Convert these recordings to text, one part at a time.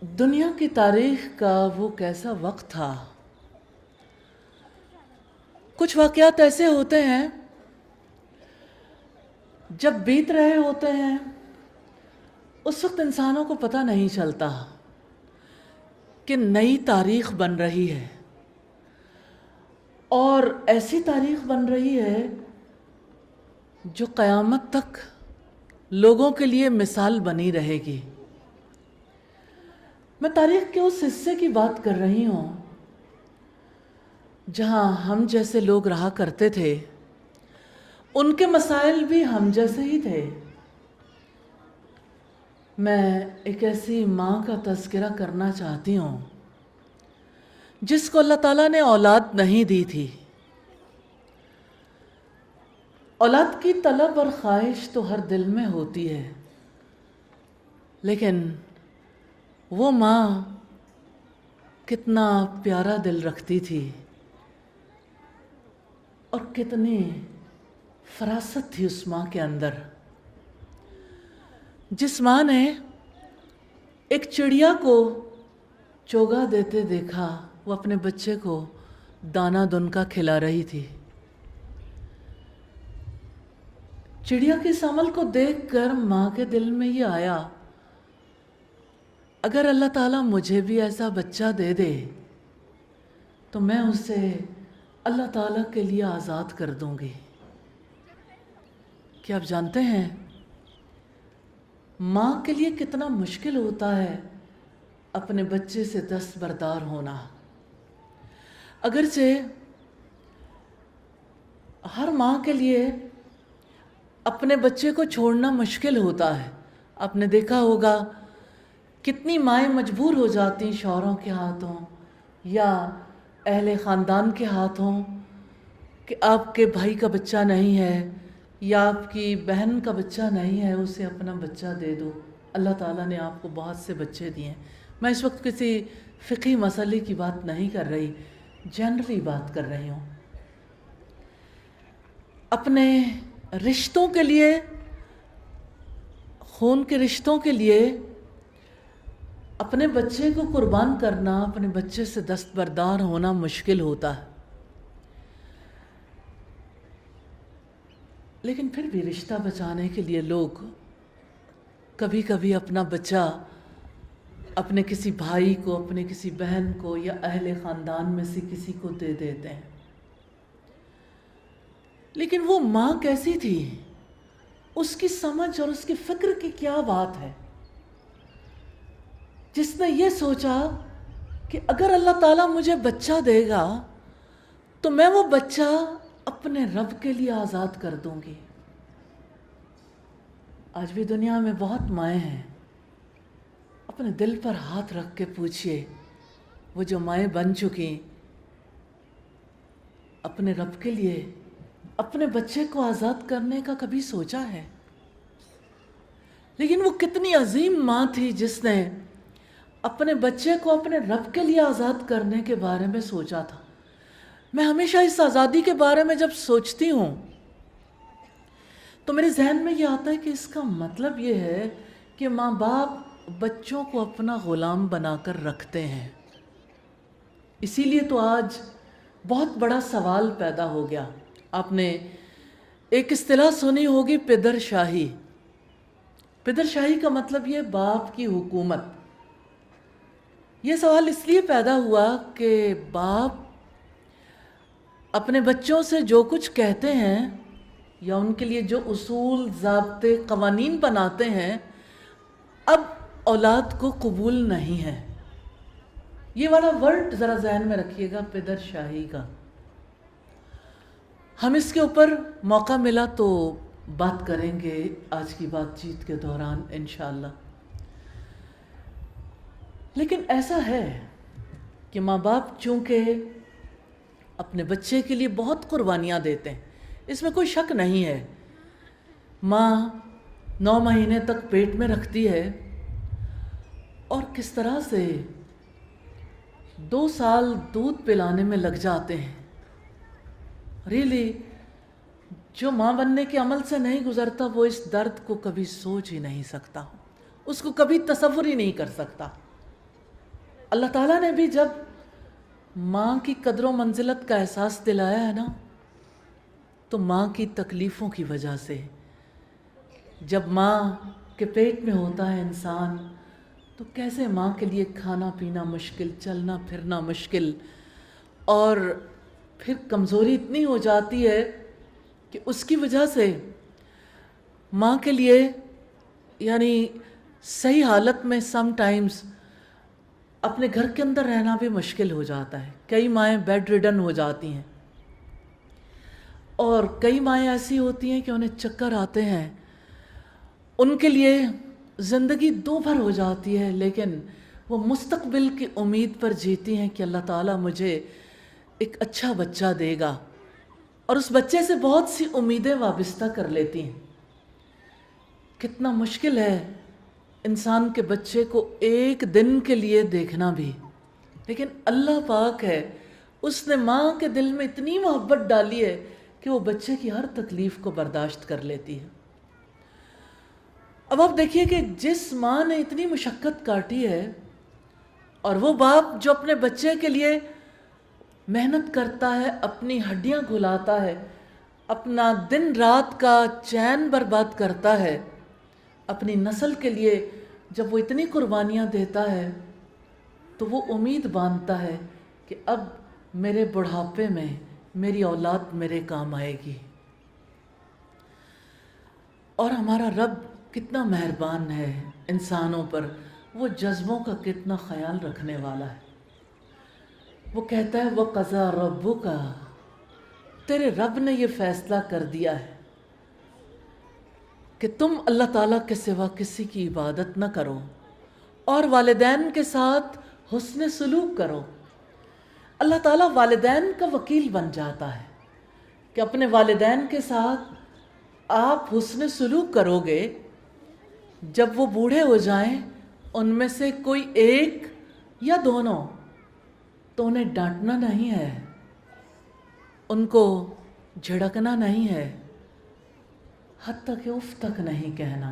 دنیا کی تاریخ کا وہ کیسا وقت تھا. کچھ واقعات ایسے ہوتے ہیں جب بیت رہے ہوتے ہیں اس وقت انسانوں کو پتہ نہیں چلتا کہ نئی تاریخ بن رہی ہے، اور ایسی تاریخ بن رہی ہے جو قیامت تک لوگوں کے لیے مثال بنی رہے گی. میں تاریخ کے اس حصے کی بات کر رہی ہوں جہاں ہم جیسے لوگ رہا کرتے تھے. ان کے مسائل بھی ہم جیسے ہی تھے. میں ایک ایسی ماں کا تذکرہ کرنا چاہتی ہوں جس کو اللہ تعالیٰ نے اولاد نہیں دی تھی. اولاد کی طلب اور خواہش تو ہر دل میں ہوتی ہے، لیکن وہ ماں کتنا پیارا دل رکھتی تھی اور کتنی فراست تھی اس ماں کے اندر. جس ماں نے ایک چڑیا کو چوگا دیتے دیکھا، وہ اپنے بچے کو دانہ دن کا کھلا رہی تھی. چڑیا کے اس عمل کو دیکھ کر ماں کے دل میں یہ آیا، اگر اللہ تعالیٰ مجھے بھی ایسا بچہ دے دے تو میں اسے اللہ تعالیٰ کے لیے آزاد کر دوں گی. کیا آپ جانتے ہیں ماں کے لیے کتنا مشکل ہوتا ہے اپنے بچے سے دستبردار ہونا؟ اگرچہ ہر ماں کے لیے اپنے بچے کو چھوڑنا مشکل ہوتا ہے. آپ نے دیکھا ہوگا کتنی مائیں مجبور ہو جاتی شوہروں کے ہاتھوں یا اہل خاندان کے ہاتھوں کہ آپ کے بھائی کا بچہ نہیں ہے یا آپ کی بہن کا بچہ نہیں ہے، اسے اپنا بچہ دے دو. اللہ تعالیٰ نے آپ کو بہت سے بچے دیے ہیں. میں اس وقت کسی فقہی مسئلے کی بات نہیں کر رہی، جنرلی بات کر رہی ہوں. اپنے رشتوں کے لیے، خون کے رشتوں کے لیے اپنے بچے کو قربان کرنا، اپنے بچے سے دستبردار ہونا مشکل ہوتا ہے. لیکن پھر بھی رشتہ بچانے کے لیے لوگ کبھی کبھی اپنا بچہ اپنے کسی بھائی کو، اپنے کسی بہن کو یا اہل خاندان میں سے کسی کو دے دیتے ہیں. لیکن وہ ماں کیسی تھی؟ اس کی سمجھ اور اس کی فکر کی کیا بات ہے جس نے یہ سوچا کہ اگر اللہ تعالیٰ مجھے بچہ دے گا تو میں وہ بچہ اپنے رب کے لیے آزاد کر دوں گی. آج بھی دنیا میں بہت مائیں ہیں. اپنے دل پر ہاتھ رکھ کے پوچھئے، وہ جو مائیں بن چکی اپنے رب کے لیے اپنے بچے کو آزاد کرنے کا کبھی سوچا ہے؟ لیکن وہ کتنی عظیم ماں تھی جس نے اپنے بچے کو اپنے رب کے لیے آزاد کرنے کے بارے میں سوچا تھا. میں ہمیشہ اس آزادی کے بارے میں جب سوچتی ہوں تو میرے ذہن میں یہ آتا ہے کہ اس کا مطلب یہ ہے کہ ماں باپ بچوں کو اپنا غلام بنا کر رکھتے ہیں. اسی لیے تو آج بہت بڑا سوال پیدا ہو گیا. آپ نے ایک اصطلاح سنی ہوگی، پدر شاہی. پدر شاہی کا مطلب یہ باپ کی حکومت. یہ سوال اس لیے پیدا ہوا کہ باپ اپنے بچوں سے جو کچھ کہتے ہیں یا ان کے لیے جو اصول، ضابطے، قوانین بناتے ہیں اب اولاد کو قبول نہیں ہے. یہ والا ورڈ ذرا ذہن میں رکھیے گا، پدر شاہی کا. ہم اس کے اوپر موقع ملا تو بات کریں گے آج کی بات چیت کے دوران انشاءاللہ. لیکن ایسا ہے کہ ماں باپ چونکہ اپنے بچے کے لیے بہت قربانیاں دیتے ہیں، اس میں کوئی شک نہیں ہے. ماں 9 مہینے تک پیٹ میں رکھتی ہے اور کس طرح سے 2 سال دودھ پلانے میں لگ جاتے ہیں. ریلی جو ماں بننے کے عمل سے نہیں گزرتا وہ اس درد کو کبھی سوچ ہی نہیں سکتا، اس کو کبھی تصور ہی نہیں کر سکتا. اللہ تعالیٰ نے بھی جب ماں کی قدر و منزلت کا احساس دلایا ہے نا، تو ماں کی تکلیفوں کی وجہ سے، جب ماں کے پیٹ میں ہوتا ہے انسان تو کیسے ماں کے لیے کھانا پینا مشکل، چلنا پھرنا مشکل، اور پھر کمزوری اتنی ہو جاتی ہے کہ اس کی وجہ سے ماں کے لیے یعنی صحیح حالت میں سم ٹائمز اپنے گھر کے اندر رہنا بھی مشکل ہو جاتا ہے۔ کئی مائیں بیڈ ریڈن ہو جاتی ہیں، اور کئی مائیں ایسی ہوتی ہیں کہ انہیں چکر آتے ہیں، ان کے لیے زندگی دو بھر ہو جاتی ہے، لیکن وہ مستقبل کی امید پر جیتی ہیں کہ اللہ تعالیٰ مجھے ایک اچھا بچہ دے گا، اور اس بچے سے بہت سی امیدیں وابستہ کر لیتی ہیں۔ کتنا مشکل ہے انسان کے بچے کو ایک دن کے لیے دیکھنا بھی، لیکن اللہ پاک ہے، اس نے ماں کے دل میں اتنی محبت ڈالی ہے کہ وہ بچے کی ہر تکلیف کو برداشت کر لیتی ہے۔ اب آپ دیکھیے کہ جس ماں نے اتنی مشقت کاٹی ہے، اور وہ باپ جو اپنے بچے کے لیے محنت کرتا ہے، اپنی ہڈیاں گھلاتا ہے، اپنا دن رات کا چین برباد کرتا ہے اپنی نسل کے لیے، جب وہ اتنی قربانیاں دیتا ہے تو وہ امید باندھتا ہے کہ اب میرے بڑھاپے میں میری اولاد میرے کام آئے گی۔ اور ہمارا رب کتنا مہربان ہے انسانوں پر، وہ جذبوں کا کتنا خیال رکھنے والا ہے۔ وہ کہتا ہے وَقَضَىٰ رَبُّكَ، تیرے رب نے یہ فیصلہ کر دیا ہے کہ تم اللہ تعالیٰ کے سوا کسی کی عبادت نہ کرو، اور والدین کے ساتھ حسن سلوک کرو۔ اللہ تعالیٰ والدین کا وکیل بن جاتا ہے کہ اپنے والدین کے ساتھ آپ حسن سلوک کرو گے، جب وہ بوڑھے ہو جائیں، ان میں سے کوئی ایک یا دونوں، تو انہیں ڈانٹنا نہیں ہے، ان کو جھڑکنا نہیں ہے، حتیٰ کہ اف تک نہیں کہنا۔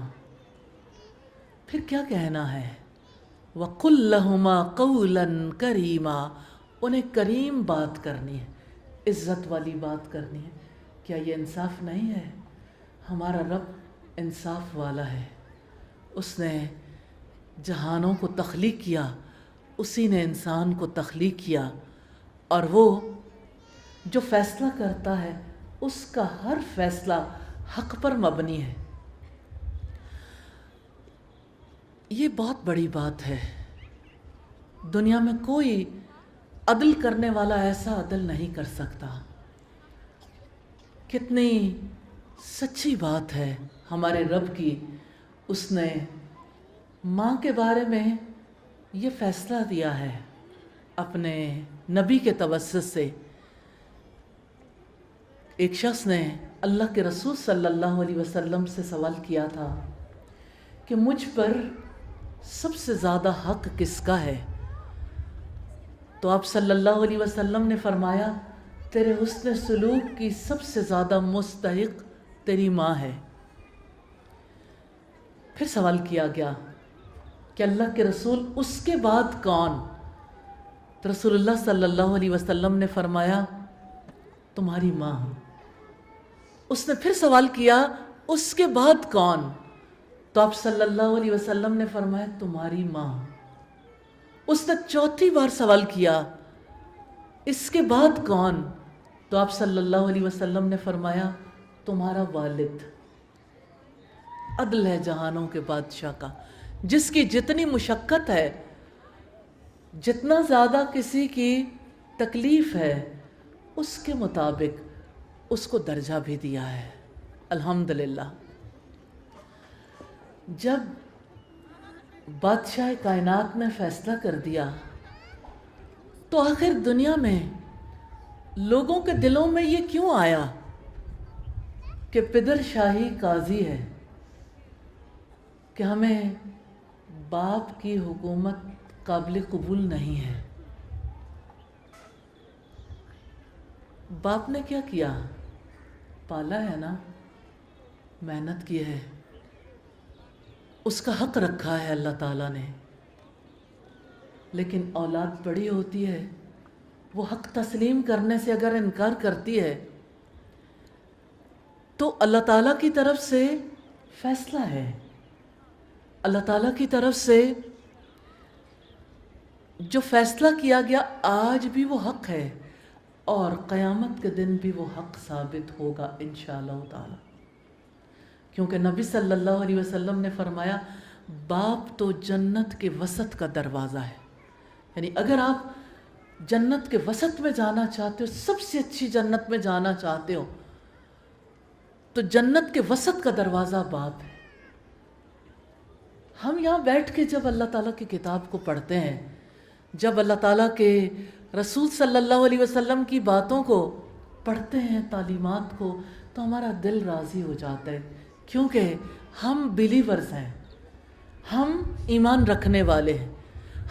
پھر کیا کہنا ہے؟ وَقُلْ لَهُمَا قَوْلًا كَرِيمًا، انہیں کریم بات کرنی ہے، عزت والی بات کرنی ہے۔ کیا یہ انصاف نہیں ہے؟ ہمارا رب انصاف والا ہے، اس نے جہانوں کو تخلیق کیا، اسی نے انسان کو تخلیق کیا، اور وہ جو فیصلہ کرتا ہے اس کا ہر فیصلہ حق پر مبنی ہے۔ یہ بہت بڑی بات ہے، دنیا میں کوئی عدل کرنے والا ایسا عدل نہیں کر سکتا۔ کتنی سچی بات ہے ہمارے رب کی، اس نے ماں کے بارے میں یہ فیصلہ دیا ہے اپنے نبی کے توسط سے۔ ایک شخص نے اللہ کے رسول صلی اللہ علیہ وسلم سے سوال کیا تھا کہ مجھ پر سب سے زیادہ حق کس کا ہے؟ تو آپ صلی اللہ علیہ وسلم نے فرمایا تیرے حسن سلوک کی سب سے زیادہ مستحق تیری ماں ہے۔ پھر سوال کیا گیا کہ اللہ کے رسول اس کے بعد کون؟ تو رسول اللہ صلی اللہ علیہ وسلم نے فرمایا تمہاری ماں۔ اس نے پھر سوال کیا اس کے بعد کون؟ تو آپ صلی اللہ علیہ وسلم نے فرمایا تمہاری ماں۔ اس نے چوتھی بار سوال کیا اس کے بعد کون؟ تو آپ صلی اللہ علیہ وسلم نے فرمایا تمہارا والد۔ عدل ہے جہانوں کے بادشاہ کا، جس کی جتنی مشقت ہے، جتنا زیادہ کسی کی تکلیف ہے، اس کے مطابق اس کو درجہ بھی دیا ہے۔ الحمدللہ۔ جب بادشاہ کائنات نے فیصلہ کر دیا تو آخر دنیا میں لوگوں کے دلوں میں یہ کیوں آیا کہ پدر شاہی قاضی ہے، کہ ہمیں باپ کی حکومت قابل قبول نہیں ہے؟ باپ نے کیا کیا؟ پالا ہے نا، محنت کی ہے، اس کا حق رکھا ہے اللہ تعالیٰ نے۔ لیکن اولاد بڑی ہوتی ہے، وہ حق تسلیم کرنے سے اگر انکار کرتی ہے تو اللہ تعالیٰ کی طرف سے فیصلہ ہے، اللہ تعالیٰ کی طرف سے جو فیصلہ کیا گیا آج بھی وہ حق ہے، اور قیامت کے دن بھی وہ حق ثابت ہوگا انشاءاللہ تعالی، کیونکہ نبی صلی اللہ علیہ وسلم نے فرمایا باپ تو جنت کے وسط کا دروازہ ہے، یعنی اگر آپ جنت کے وسط میں جانا چاہتے ہو، سب سے اچھی جنت میں جانا چاہتے ہو، تو جنت کے وسط کا دروازہ باپ ہے۔ ہم یہاں بیٹھ کے جب اللہ تعالیٰ کی کتاب کو پڑھتے ہیں، جب اللہ تعالیٰ کے رسول صلی اللہ علیہ وسلم کی باتوں کو پڑھتے ہیں، تعلیمات کو، تو ہمارا دل راضی ہو جاتا ہے، کیونکہ ہم بلیورز ہیں، ہم ایمان رکھنے والے ہیں،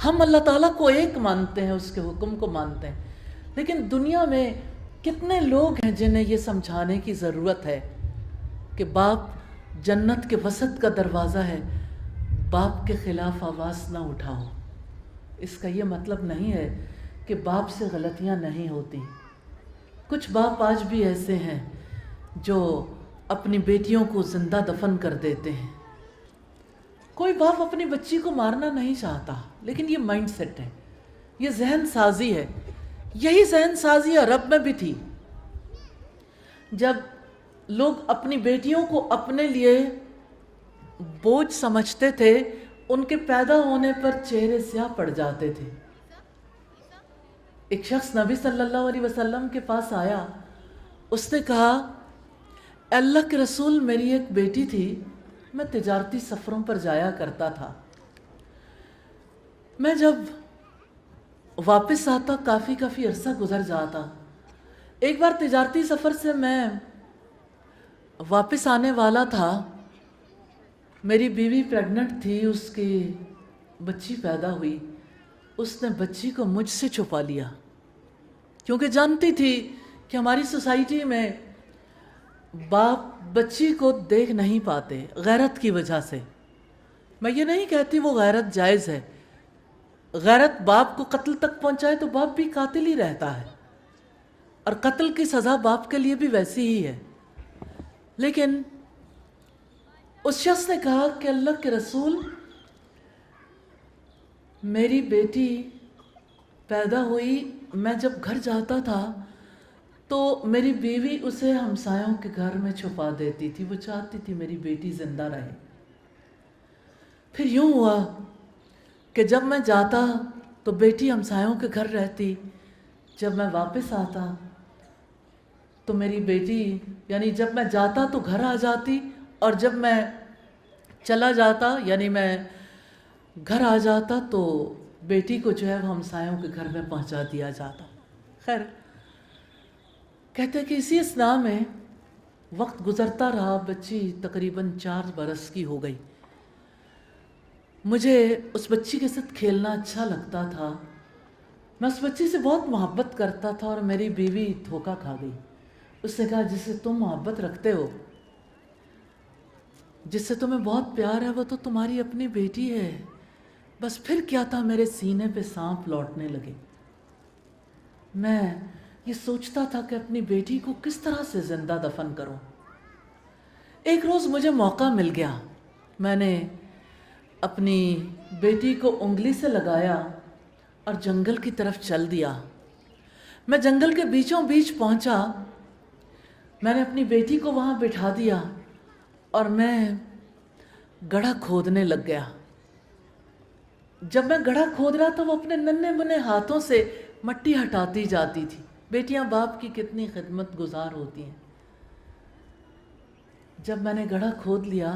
ہم اللہ تعالیٰ کو ایک مانتے ہیں، اس کے حکم کو مانتے ہیں۔ لیکن دنیا میں کتنے لوگ ہیں جنہیں یہ سمجھانے کی ضرورت ہے کہ باپ جنت کے وسط کا دروازہ ہے، باپ کے خلاف آواز نہ اٹھاؤ۔ اس کا یہ مطلب نہیں ہے کہ باپ سے غلطیاں نہیں ہوتی۔ کچھ باپ آج بھی ایسے ہیں جو اپنی بیٹیوں کو زندہ دفن کر دیتے ہیں۔ کوئی باپ اپنی بچی کو مارنا نہیں چاہتا، لیکن یہ مائنڈ سیٹ ہے، یہ ذہن سازی ہے۔ یہی ذہن سازی عرب میں بھی تھی، جب لوگ اپنی بیٹیوں کو اپنے لیے بوجھ سمجھتے تھے، ان کے پیدا ہونے پر چہرے سیاہ پڑ جاتے تھے۔ ایک شخص نبی صلی اللہ علیہ وسلم کے پاس آیا، اس نے کہا اللہ کے رسول، میری ایک بیٹی تھی، میں تجارتی سفروں پر جایا کرتا تھا، میں جب واپس آتا کافی عرصہ گزر جاتا، ایک بار تجارتی سفر سے میں واپس آنے والا تھا، میری بیوی پریگننٹ تھی، اس کی بچی پیدا ہوئی، اس نے بچی کو مجھ سے چھپا لیا، کیونکہ جانتی تھی کہ ہماری سوسائٹی میں باپ بچی کو دیکھ نہیں پاتے غیرت کی وجہ سے۔ میں یہ نہیں کہتی وہ غیرت جائز ہے، غیرت باپ کو قتل تک پہنچائے تو باپ بھی قاتل ہی رہتا ہے، اور قتل کی سزا باپ کے لیے بھی ویسی ہی ہے۔ لیکن اس شخص نے کہا کہ اللہ کے رسول، میری بیٹی پیدا ہوئی، میں جب گھر جاتا تھا تو میری بیوی اسے ہمسایوں کے گھر میں چھپا دیتی تھی، وہ چاہتی تھی میری بیٹی زندہ رہے۔ پھر یوں ہوا کہ جب میں جاتا تو بیٹی ہمسایوں کے گھر رہتی، جب میں واپس آتا تو میری بیٹی، یعنی جب میں جاتا تو گھر آ جاتی، اور جب میں چلا جاتا یعنی میں گھر آ جاتا تو بیٹی کو جو ہے وہ ہمسایوں کے گھر میں پہنچا دیا جاتا۔ خیر، کہتے کہ اسی اثناء میں وقت گزرتا رہا، بچی تقریباً 4 برس کی ہو گئی۔ مجھے اس بچی کے ساتھ کھیلنا اچھا لگتا تھا، میں اس بچی سے بہت محبت کرتا تھا، اور میری بیوی دھوکہ کھا گئی۔ اس نے کہا جس سے تم محبت رکھتے ہو، جس سے تمہیں بہت پیار ہے، وہ تو تمہاری اپنی بیٹی ہے۔ بس پھر کیا تھا، میرے سینے پہ سانپ لوٹنے لگے۔ میں یہ سوچتا تھا کہ اپنی بیٹی کو کس طرح سے زندہ دفن کروں۔ ایک روز مجھے موقع مل گیا، میں نے اپنی بیٹی کو انگلی سے لگایا اور جنگل کی طرف چل دیا۔ میں جنگل کے بیچوں بیچ پہنچا، میں نے اپنی بیٹی کو وہاں بٹھا دیا اور میں گڑھا کھودنے لگ گیا۔ جب میں گڑھا کھود رہا تھا، وہ اپنے ننھے منھے ہاتھوں سے مٹی ہٹاتی جاتی تھی۔ بیٹیاں باپ کی کتنی خدمت گزار ہوتی ہیں۔ جب میں نے گڑھا کھود لیا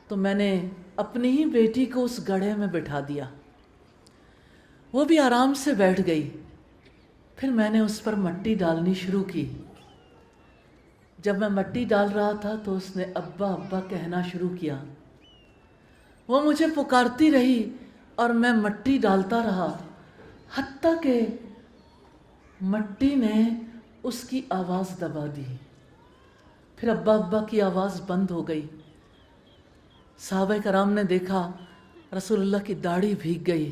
تو میں نے اپنی ہی بیٹی کو اس گڑھے میں بٹھا دیا، وہ بھی آرام سے بیٹھ گئی۔ پھر میں نے اس پر مٹی ڈالنی شروع کی۔ جب میں مٹی ڈال رہا تھا تو اس نے ابا ابا کہنا شروع کیا۔ وہ مجھے پکارتی رہی اور میں مٹی ڈالتا رہا، حتیٰ کہ مٹی نے اس کی آواز دبا دی۔ پھر ابا ابا کی آواز بند ہو گئی۔ صحابہ کرام نے دیکھا رسول اللہ کی داڑھی بھیگ گئی،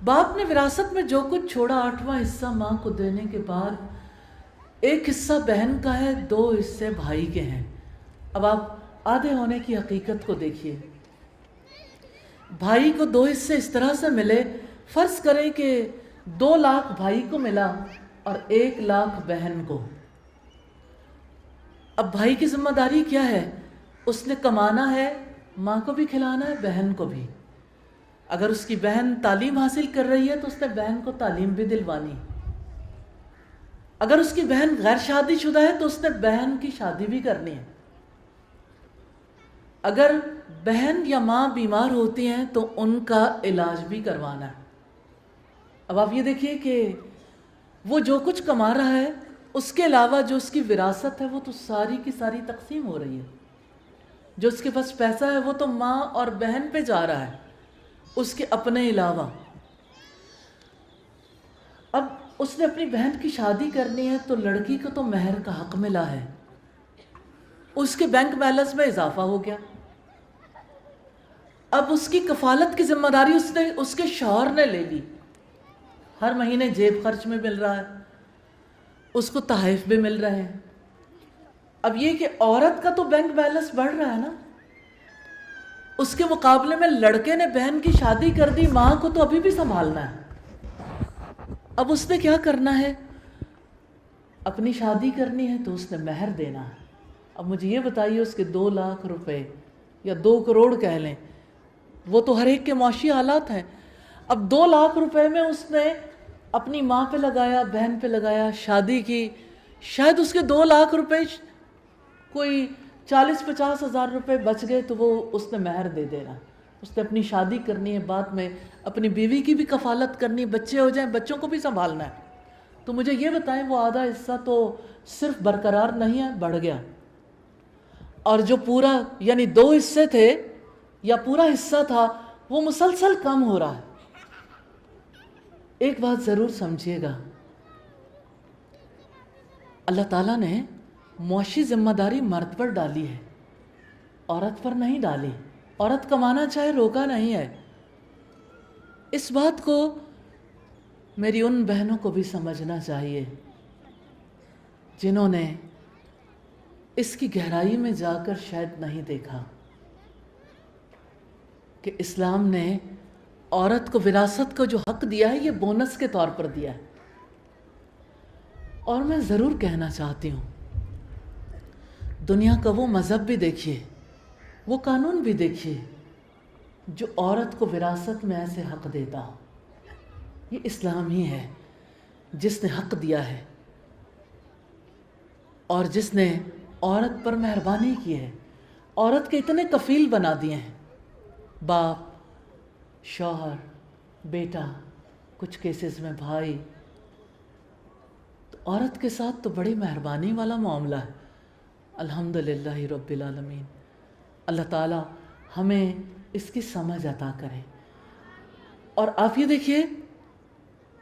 باپ نے وراثت میں جو کچھ چھوڑا 8واں حصہ ماں کو دینے کے بعد 1 حصہ بہن کا ہے، 2 حصے بھائی کے ہیں۔ اب آپ آدھے ہونے کی حقیقت کو دیکھیے۔ بھائی کو 2 حصے اس طرح سے ملے، فرض کریں کہ 2 لاکھ بھائی کو ملا اور 1 لاکھ بہن کو۔ اب بھائی کی ذمہ داری کیا ہے؟ اس نے کمانا ہے، ماں کو بھی کھلانا ہے، بہن کو بھی۔ اگر اس کی بہن تعلیم حاصل کر رہی ہے تو اس نے بہن کو تعلیم بھی دلوانی۔ اگر اس کی بہن غیر شادی شدہ ہے تو اس نے بہن کی شادی بھی کرنی ہے۔ اگر بہن یا ماں بیمار ہوتی ہیں تو ان کا علاج بھی کروانا ہے۔ اب آپ یہ دیکھیے کہ وہ جو کچھ کما رہا ہے اس کے علاوہ جو اس کی وراثت ہے وہ تو ساری کی ساری تقسیم ہو رہی ہے۔ جو اس کے پاس پیسہ ہے وہ تو ماں اور بہن پہ جا رہا ہے اس کے اپنے علاوہ۔ اب اس نے اپنی بہن کی شادی کرنی ہے تو لڑکی کو تو مہر کا حق ملا ہے، اس کے بینک بیلنس میں اضافہ ہو گیا۔ اب اس کی کفالت کی ذمہ داری اس کے شوہر نے لے لی، ہر مہینے جیب خرچ میں مل رہا ہے، اس کو تحائف بھی مل رہے ہیں۔ اب یہ کہ عورت کا تو بینک بیلنس بڑھ رہا ہے نا، اس کے مقابلے میں لڑکے نے بہن کی شادی کر دی، ماں کو تو ابھی بھی سنبھالنا ہے۔ اب اس نے کیا کرنا ہے؟ اپنی شادی کرنی ہے تو اس نے مہر دینا ہے۔ اب مجھے یہ بتائیے اس کے 2 لاکھ روپے یا 2 کروڑ کہہ لیں، وہ تو ہر ایک کے معاشی حالات ہیں۔ اب 2 لاکھ روپے میں اس نے اپنی ماں پہ لگایا، بہن پہ لگایا، شادی کی، شاید اس کے 2 لاکھ روپے کوئی 40-50 ہزار روپے بچ گئے تو وہ اس نے مہر دے دینا۔ اس نے اپنی شادی کرنی ہے، بعد میں اپنی بیوی کی بھی کفالت کرنی ہے، بچے ہو جائیں بچوں کو بھی سنبھالنا ہے۔ تو مجھے یہ بتائیں وہ آدھا حصہ تو صرف برقرار نہیں ہے، بڑھ گیا، اور جو پورا یعنی 2 حصے تھے یا پورا حصہ تھا وہ مسلسل کم ہو رہا ہے۔ ایک بات ضرور سمجھیے گا، اللہ تعالیٰ نے معاشی ذمہ داری مرد پر ڈالی ہے، عورت پر نہیں ڈالی۔ عورت کمانا چاہے، روکا نہیں ہے۔ اس بات کو میری ان بہنوں کو بھی سمجھنا چاہیے جنہوں نے اس کی گہرائی میں جا کر شاید نہیں دیکھا کہ اسلام نے عورت کو وراثت کو جو حق دیا ہے یہ بونس کے طور پر دیا ہے۔ اور میں ضرور کہنا چاہتی ہوں، دنیا کا وہ مذہب بھی دیکھیے، وہ قانون بھی دیکھیے جو عورت کو وراثت میں ایسے حق دیتا ہو۔ یہ اسلام ہی ہے جس نے حق دیا ہے اور جس نے عورت پر مہربانی کی ہے۔ عورت کے اتنے کفیل بنا دیے ہیں، باپ، شوہر، بیٹا، کچھ کیسز میں بھائی۔ تو عورت کے ساتھ تو بڑی مہربانی والا معاملہ ہے۔ الحمدللہ رب العالمین۔ اللہ تعالیٰ ہمیں اس کی سمجھ عطا کرے۔ اور آپ یہ دیکھیے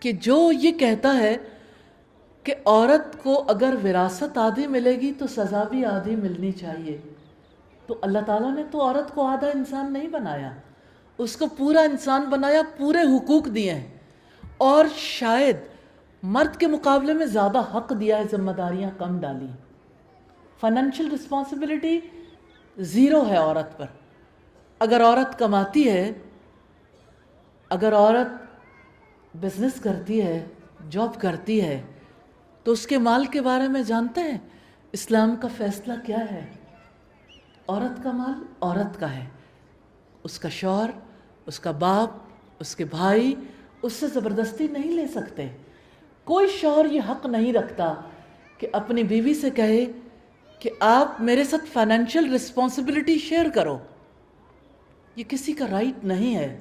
کہ جو یہ کہتا ہے کہ عورت کو اگر وراثت آدھی ملے گی تو سزا بھی آدھی ملنی چاہیے، تو اللہ تعالیٰ نے تو عورت کو آدھا انسان نہیں بنایا، اس کو پورا انسان بنایا، پورے حقوق دیے ہیں، اور شاید مرد کے مقابلے میں زیادہ حق دیا ہے، ذمہ داریاں کم ڈالی۔ فائنینشیل رسپانسبلٹی 0 ہے عورت پر۔ اگر عورت کماتی ہے، اگر عورت بزنس کرتی ہے، جاب کرتی ہے، تو اس کے مال کے بارے میں جانتے ہیں اسلام کا فیصلہ کیا ہے؟ عورت کا مال عورت کا ہے، اس کا شوہر، اس کا باپ، اس کے بھائی اس سے زبردستی نہیں لے سکتے۔ کوئی شوہر یہ حق نہیں رکھتا کہ اپنی بیوی سے کہے کہ آپ میرے ساتھ فائنینشیل رسپانسبلٹی شیئر کرو، یہ کسی کا رائٹ نہیں ہے۔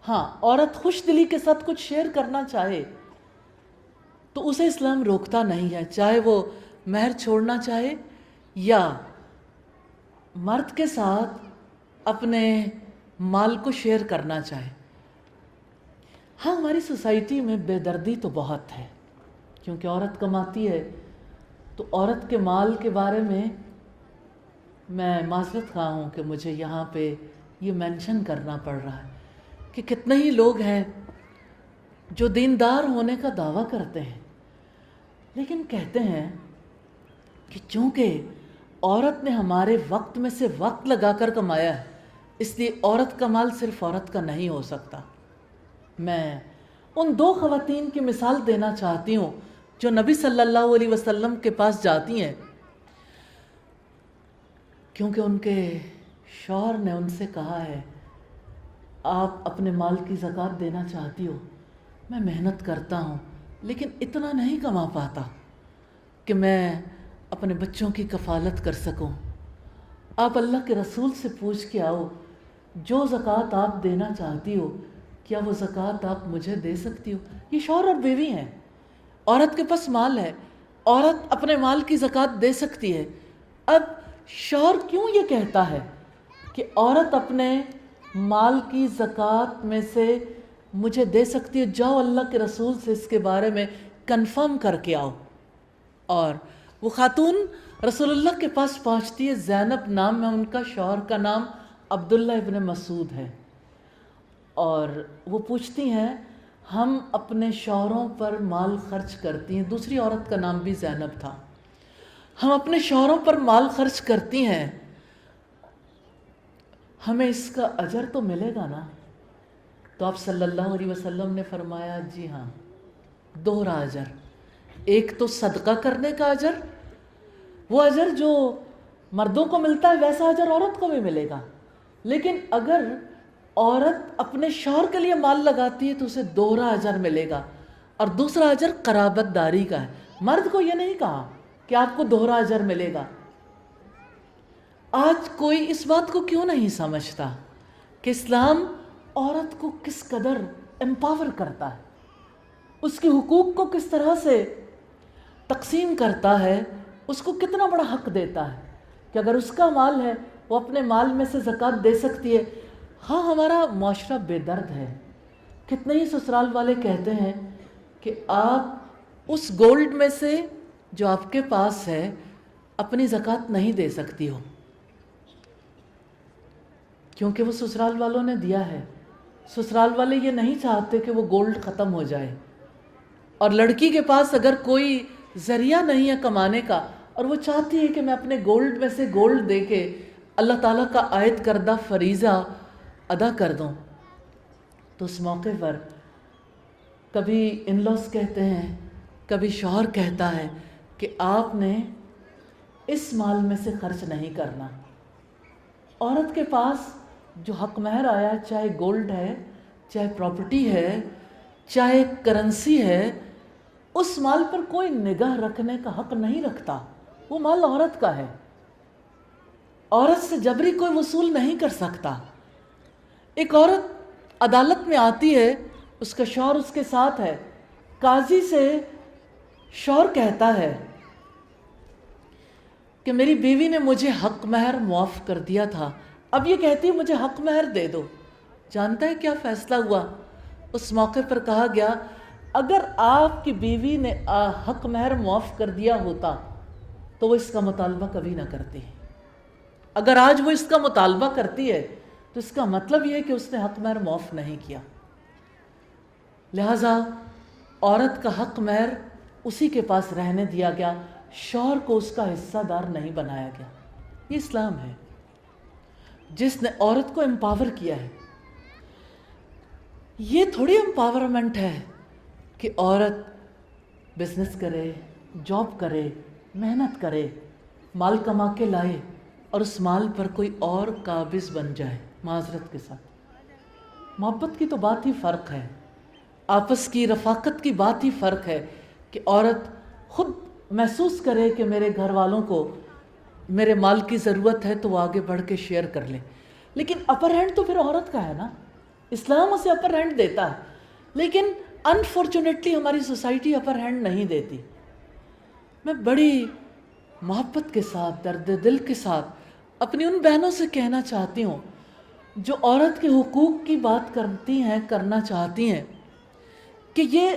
ہاں، عورت خوش دلی کے ساتھ کچھ شیئر کرنا چاہے تو اسے اسلام روکتا نہیں ہے، چاہے وہ مہر چھوڑنا چاہے یا مرد کے ساتھ اپنے مال کو شیئر کرنا چاہے۔ ہاں، ہماری سوسائٹی میں بے دردی تو بہت ہے، کیونکہ عورت کماتی ہے تو عورت کے مال کے بارے میں معذرت خواہ ہوں کہ مجھے یہاں پہ یہ مینشن کرنا پڑ رہا ہے کہ کتنے ہی لوگ ہیں جو دیندار ہونے کا دعویٰ کرتے ہیں، لیکن کہتے ہیں کہ چونکہ عورت نے ہمارے وقت میں سے وقت لگا کر کمایا ہے، اس لیے عورت کا مال صرف عورت کا نہیں ہو سکتا۔ میں ان دو خواتین کی مثال دینا چاہتی ہوں جو نبی صلی اللہ علیہ وسلم کے پاس جاتی ہیں، کیونکہ ان کے شوہر نے ان سے کہا ہے آپ اپنے مال کی زکوٰۃ دینا چاہتی ہو، میں محنت کرتا ہوں لیکن اتنا نہیں کما پاتا کہ میں اپنے بچوں کی کفالت کر سکوں، آپ اللہ کے رسول سے پوچھ کے آؤ جو زکوٰۃ آپ دینا چاہتی ہو کیا وہ زکوٰۃ آپ مجھے دے سکتی ہو۔ یہ شوہر اور بیوی ہیں، عورت کے پاس مال ہے، عورت اپنے مال کی زکوٰۃ دے سکتی ہے۔ اب شوہر کیوں یہ کہتا ہے کہ عورت اپنے مال کی زکوٰۃ میں سے مجھے دے سکتی ہے، جاؤ اللہ کے رسول سے اس کے بارے میں کنفرم کر کے آؤ۔ اور وہ خاتون رسول اللہ کے پاس پہنچتی ہے، زینب نام ہے ان کا، شوہر کا نام عبداللہ ابن مسعود ہے، اور وہ پوچھتی ہیں ہم اپنے شوہروں پر مال خرچ کرتی ہیں، دوسری عورت کا نام بھی زینب تھا، ہم اپنے شوہروں پر مال خرچ کرتی ہیں، ہمیں اس کا اجر تو ملے گا نا؟ تو آپ صلی اللہ علیہ وسلم نے فرمایا جی ہاں، دوہرا اجر، ایک تو صدقہ کرنے کا اجر، وہ اجر جو مردوں کو ملتا ہے ویسا اجر عورت کو بھی ملے گا، لیکن اگر عورت اپنے شوہر کے لیے مال لگاتی ہے تو اسے دوہرا اجر ملے گا، اور دوسرا اجر قرابت داری کا ہے۔ مرد کو یہ نہیں کہا کہ آپ کو دوہرا اجر ملے گا۔ آج کوئی اس بات کو کیوں نہیں سمجھتا کہ اسلام عورت کو کس قدر امپاور کرتا ہے، اس کے حقوق کو کس طرح سے تقسیم کرتا ہے، اس کو کتنا بڑا حق دیتا ہے کہ اگر اس کا مال ہے وہ اپنے مال میں سے زکوٰۃ دے سکتی ہے۔ ہاں، ہمارا معاشرہ بے درد ہے، کتنے ہی سسرال والے کہتے ہیں کہ آپ اس گولڈ میں سے جو آپ کے پاس ہے اپنی زکوٰۃ نہیں دے سکتی ہو، کیونکہ وہ سسرال والوں نے دیا ہے۔ سسرال والے یہ نہیں چاہتے کہ وہ گولڈ ختم ہو جائے، اور لڑکی کے پاس اگر کوئی ذریعہ نہیں ہے کمانے کا اور وہ چاہتی ہے کہ میں اپنے گولڈ میں سے گولڈ دے کے اللہ تعالیٰ کا عائد کردہ فریضہ ادا کر دوں، تو اس موقع پر کبھی ان لاس کہتے ہیں، کبھی شوہر کہتا ہے کہ آپ نے اس مال میں سے خرچ نہیں کرنا۔ عورت کے پاس جو حق مہر آیا، چاہے گولڈ ہے، چاہے پراپرٹی ہے، چاہے کرنسی ہے، اس مال پر کوئی نگاہ رکھنے کا حق نہیں رکھتا، وہ مال عورت کا ہے، عورت سے جبری کوئی وصول نہیں کر سکتا۔ ایک عورت عدالت میں آتی ہے، اس کا شوہر اس کے ساتھ ہے، قاضی سے شوہر کہتا ہے کہ میری بیوی نے مجھے حق مہر معاف کر دیا تھا، اب یہ کہتی ہے مجھے حق مہر دے دو۔ جانتا ہے کیا فیصلہ ہوا؟ اس موقع پر کہا گیا اگر آپ کی بیوی نے حق مہر معاف کر دیا ہوتا تو وہ اس کا مطالبہ کبھی نہ کرتی، اگر آج وہ اس کا مطالبہ کرتی ہے تو اس کا مطلب یہ ہے کہ اس نے حق مہر معاف نہیں کیا۔ لہٰذا عورت کا حق مہر اسی کے پاس رہنے دیا گیا، شوہر کو اس کا حصہ دار نہیں بنایا گیا۔ یہ اسلام ہے جس نے عورت کو امپاور کیا ہے۔ یہ تھوڑی امپاورمنٹ ہے کہ عورت بزنس کرے، جاب کرے، محنت کرے، مال کما کے لائے اور اس مال پر کوئی اور قابض بن جائے۔ معذرت کے ساتھ محبت کی تو بات ہی فرق ہے، آپس کی رفاقت کی بات ہی فرق ہے کہ عورت خود محسوس کرے کہ میرے گھر والوں کو میرے مال کی ضرورت ہے تو وہ آگے بڑھ کے شیئر کر لے، لیکن اپر ہینڈ تو پھر عورت کا ہے نا، اسلام اسے اپر ہینڈ دیتا ہے، لیکن انفارچونیٹلی ہماری سوسائٹی اپر ہینڈ نہیں دیتی۔ میں بڑی محبت کے ساتھ، درد دل کے ساتھ اپنی ان بہنوں سے کہنا چاہتی ہوں جو عورت کے حقوق کی بات کرتی ہیں، کرنا چاہتی ہیں، کہ یہ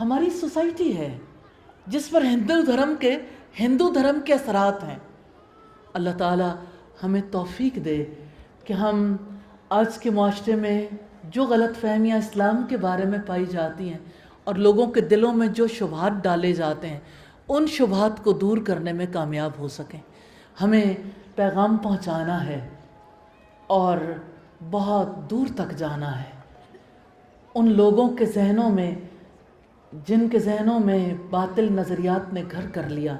ہماری سوسائٹی ہے جس پر ہندو دھرم کے اثرات ہیں۔ اللہ تعالیٰ ہمیں توفیق دے کہ ہم آج کے معاشرے میں جو غلط فہمیاں اسلام کے بارے میں پائی جاتی ہیں اور لوگوں کے دلوں میں جو شبہات ڈالے جاتے ہیں ان شبہات کو دور کرنے میں کامیاب ہو سکیں۔ ہمیں پیغام پہنچانا ہے اور بہت دور تک جانا ہے ان لوگوں کے ذہنوں میں جن کے ذہنوں میں باطل نظریات نے گھر کر لیا،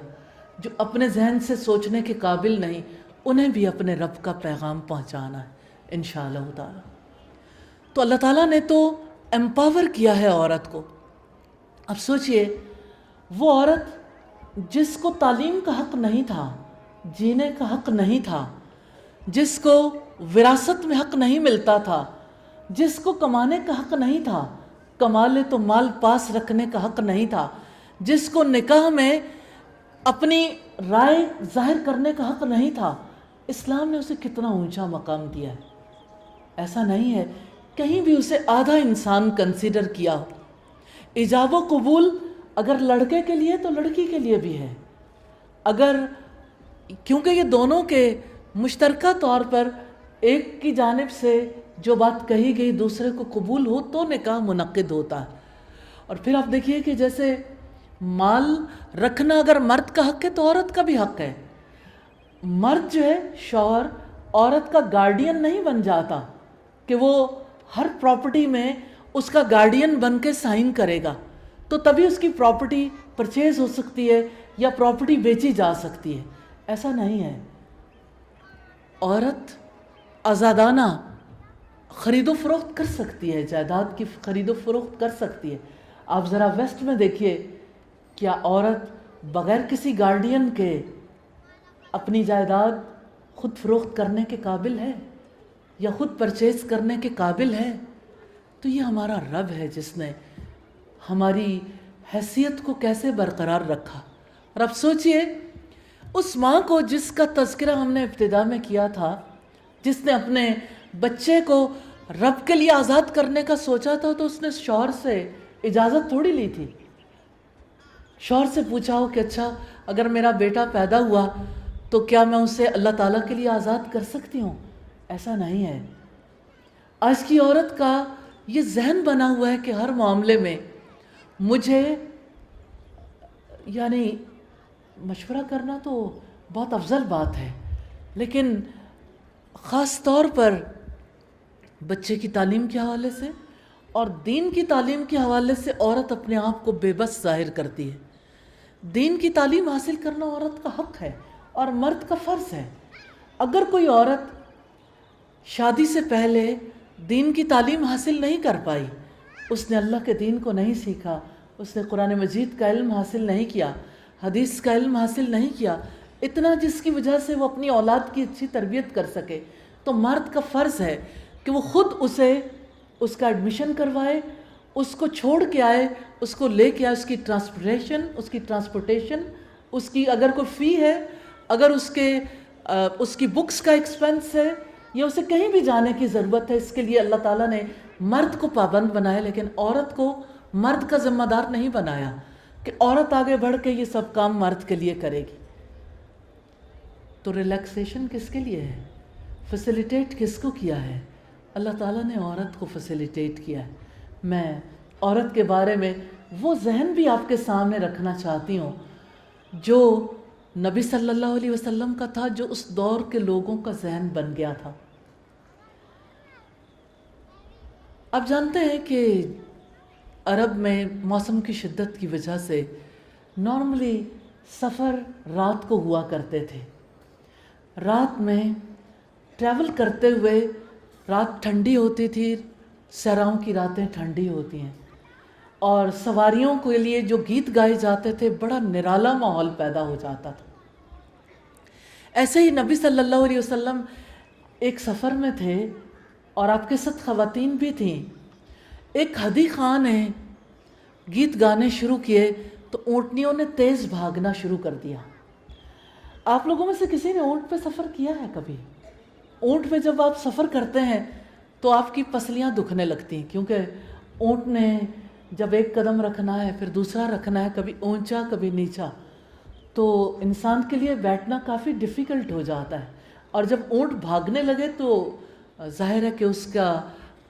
جو اپنے ذہن سے سوچنے کے قابل نہیں، انہیں بھی اپنے رب کا پیغام پہنچانا ہے انشاءاللہ تعالی۔ تو اللہ تعالیٰ نے تو امپاور کیا ہے عورت کو۔ اب سوچئے وہ عورت جس کو تعلیم کا حق نہیں تھا، جینے کا حق نہیں تھا، جس کو وراثت میں حق نہیں ملتا تھا، جس کو کمانے کا حق نہیں تھا، کما لے تو مال پاس رکھنے کا حق نہیں تھا، جس کو نکاح میں اپنی رائے ظاہر کرنے کا حق نہیں تھا، اسلام نے اسے کتنا اونچا مقام دیا ہے۔ ایسا نہیں ہے کہیں بھی اسے آدھا انسان کنسیڈر کیا ہو۔ ایجاب و قبول اگر لڑکے کے لیے تو لڑکی کے لیے بھی ہے، اگر کیونکہ یہ دونوں کے مشترکہ طور پر ایک کی جانب سے جو بات کہی گئی دوسرے کو قبول ہو تو نکاح منعقد ہوتا ہے۔ اور پھر آپ دیکھیے کہ جیسے مال رکھنا اگر مرد کا حق ہے تو عورت کا بھی حق ہے۔ مرد جو ہے شوہر عورت کا گارڈین نہیں بن جاتا کہ وہ ہر پراپرٹی میں اس کا گارڈین بن کے سائن کرے گا تو تبھی اس کی پراپرٹی پرچیز ہو سکتی ہے یا پراپرٹی بیچی جا سکتی ہے۔ ایسا نہیں ہے۔ عورت آزادانہ خرید و فروخت کر سکتی ہے، جائیداد کی خرید و فروخت کر سکتی ہے۔ آپ ذرا ویسٹ میں دیکھیے، کیا عورت بغیر کسی گارڈین کے اپنی جائیداد خود فروخت کرنے کے قابل ہے یا خود پرچیز کرنے کے قابل ہے؟ تو یہ ہمارا رب ہے جس نے ہماری حیثیت کو کیسے برقرار رکھا۔ اور اب سوچئے اس ماں کو جس کا تذکرہ ہم نے ابتدا میں کیا تھا، جس نے اپنے بچے کو رب کے لیے آزاد کرنے کا سوچا تھا، تو اس نے شوہر سے اجازت تھوڑی لی تھی۔ شوہر سے پوچھا ہو کہ اچھا اگر میرا بیٹا پیدا ہوا تو کیا میں اسے اللہ تعالیٰ کے لیے آزاد کر سکتی ہوں؟ ایسا نہیں ہے۔ آج کی عورت کا یہ ذہن بنا ہوا ہے کہ ہر معاملے میں مجھے یعنی مشورہ کرنا تو بہت افضل بات ہے، لیکن خاص طور پر بچے کی تعلیم کے حوالے سے اور دین کی تعلیم کے حوالے سے عورت اپنے آپ کو بے بس ظاہر کرتی ہے۔ دین کی تعلیم حاصل کرنا عورت کا حق ہے اور مرد کا فرض ہے۔ اگر کوئی عورت شادی سے پہلے دین کی تعلیم حاصل نہیں کر پائی، اس نے اللہ کے دین کو نہیں سیکھا، اس نے قرآن مجید کا علم حاصل نہیں کیا، حدیث کا علم حاصل نہیں کیا، اتنا جس کی وجہ سے وہ اپنی اولاد کی اچھی تربیت کر سکے، تو مرد کا فرض ہے کہ وہ خود اسے اس کا ایڈمیشن کروائے، اس کو چھوڑ کے آئے، اس کو لے کے آئے، اس کی ٹرانسپورٹیشن، اس کی اگر کوئی فی ہے، اگر اس کی بکس کا ایکسپنس ہے یا اسے کہیں بھی جانے کی ضرورت ہے، اس کے لیے اللہ تعالیٰ نے مرد کو پابند بنایا، لیکن عورت کو مرد کا ذمہ دار نہیں بنایا کہ عورت آگے بڑھ کے یہ سب کام مرد کے لیے کرے گی۔ تو ریلیکسیشن کس کے لیے ہے؟ فیسیلیٹیٹ کس کو کیا ہے؟ اللہ تعالیٰ نے عورت کو فیسیلیٹیٹ کیا ہے۔ میں عورت کے بارے میں وہ ذہن بھی آپ کے سامنے رکھنا چاہتی ہوں جو نبی صلی اللہ علیہ وسلم کا تھا، جو اس دور کے لوگوں کا ذہن بن گیا تھا۔ آپ جانتے ہیں کہ عرب میں موسم کی شدت کی وجہ سے نارملی سفر رات کو ہوا کرتے تھے۔ رات میں ٹریول کرتے ہوئے رات ٹھنڈی ہوتی تھی، صحراؤں کی راتیں ٹھنڈی ہوتی ہیں، اور سواریوں کے لیے جو گیت گائے جاتے تھے بڑا نرالا ماحول پیدا ہو جاتا تھا۔ ایسے ہی نبی صلی اللہ علیہ وسلم ایک سفر میں تھے اور آپ کے ساتھ خواتین بھی تھیں۔ ایک ہدی خان نے گیت گانے شروع کیے تو اونٹنیوں نے تیز بھاگنا شروع کر دیا۔ آپ لوگوں میں سے کسی نے اونٹ پہ سفر کیا ہے کبھی؟ اونٹ پہ جب آپ سفر کرتے ہیں تو آپ کی پسلیاں دکھنے لگتی ہیں، کیونکہ اونٹ نے جب ایک قدم رکھنا ہے پھر دوسرا رکھنا ہے، کبھی اونچا کبھی نیچا، تو انسان کے لیے بیٹھنا کافی ڈیفیکلٹ ہو جاتا ہے۔ اور جب اونٹ بھاگنے لگے تو ظاہر ہے کہ اس کا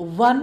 1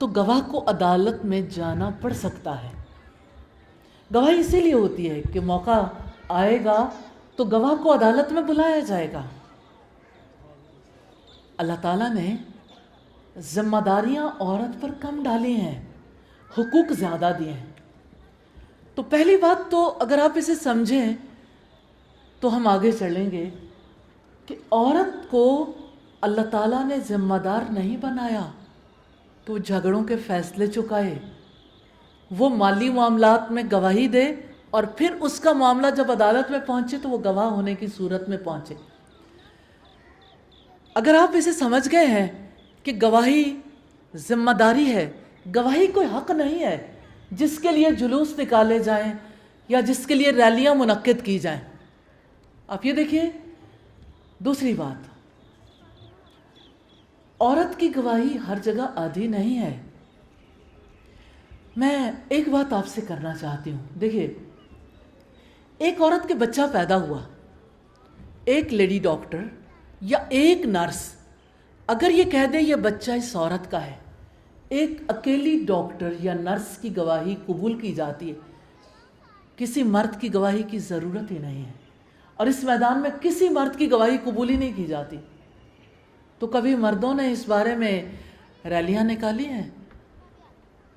تو گواہ کو عدالت میں جانا پڑ سکتا ہے۔ گواہی اسی لیے ہوتی ہے کہ موقع آئے گا تو گواہ کو عدالت میں بلایا جائے گا۔ اللہ تعالیٰ نے ذمہ داریاں عورت پر کم ڈالی ہیں، حقوق زیادہ دیے ہیں۔ تو پہلی بات تو اگر آپ اسے سمجھیں تو ہم آگے چلیں گے کہ عورت کو اللہ تعالیٰ نے ذمہ دار نہیں بنایا کہ وہ جھگڑوں کے فیصلے چکائے، وہ مالی معاملات میں گواہی دے اور پھر اس کا معاملہ جب عدالت میں پہنچے تو وہ گواہ ہونے کی صورت میں پہنچے۔ اگر آپ اسے سمجھ گئے ہیں کہ گواہی ذمہ داری ہے، گواہی کوئی حق نہیں ہے جس کے لیے جلوس نکالے جائیں یا جس کے لیے ریلیاں منعقد کی جائیں۔ آپ یہ دیکھیے، دوسری بات، عورت کی گواہی ہر جگہ عادی نہیں ہے۔ میں ایک بات آپ سے کرنا چاہتی ہوں، دیکھیے، ایک عورت کے بچہ پیدا ہوا، ایک لیڈی ڈاکٹر یا ایک نرس اگر یہ کہہ دے یہ بچہ اس عورت کا ہے، ایک اکیلی ڈاکٹر یا نرس کی گواہی قبول کی جاتی ہے، کسی مرد کی گواہی کی ضرورت ہی نہیں ہے، اور اس میدان میں کسی مرد کی گواہی قبول ہی نہیں کی جاتی۔ تو کبھی مردوں نے اس بارے میں ریلیاں نکالی ہیں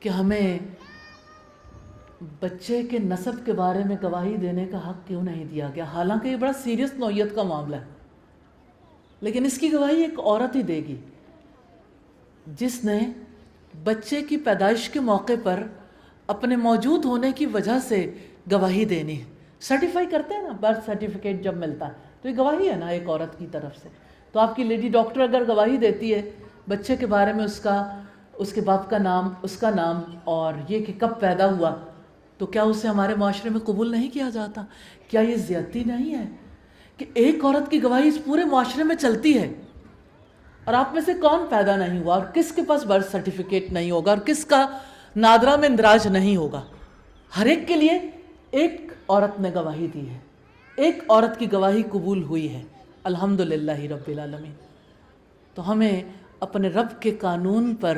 کہ ہمیں بچے کے نسب کے بارے میں گواہی دینے کا حق کیوں نہیں دیا گیا، حالانکہ یہ بڑا سیریس نوعیت کا معاملہ ہے، لیکن اس کی گواہی ایک عورت ہی دے گی جس نے بچے کی پیدائش کے موقع پر اپنے موجود ہونے کی وجہ سے گواہی دینی ہے۔ سرٹیفائی کرتے ہیں نا، برتھ سرٹیفکیٹ جب ملتا ہے تو یہ گواہی ہے نا ایک عورت کی طرف سے۔ تو آپ کی لیڈی ڈاکٹر اگر گواہی دیتی ہے بچے کے بارے میں، اس کے باپ کا نام، اس کا نام اور یہ کہ کب پیدا ہوا، تو کیا اسے ہمارے معاشرے میں قبول نہیں کیا جاتا؟ کیا یہ زیادتی نہیں ہے کہ ایک عورت کی گواہی اس پورے معاشرے میں چلتی ہے؟ اور آپ میں سے کون پیدا نہیں ہوا اور کس کے پاس برتھ سرٹیفکیٹ نہیں ہوگا اور کس کا نادرہ میں اندراج نہیں ہوگا؟ ہر ایک کے لیے ایک عورت نے گواہی دی ہے، ایک عورت کی گواہی قبول ہوئی ہے، الحمدللہ رب العالمین۔ تو ہمیں اپنے رب کے قانون پر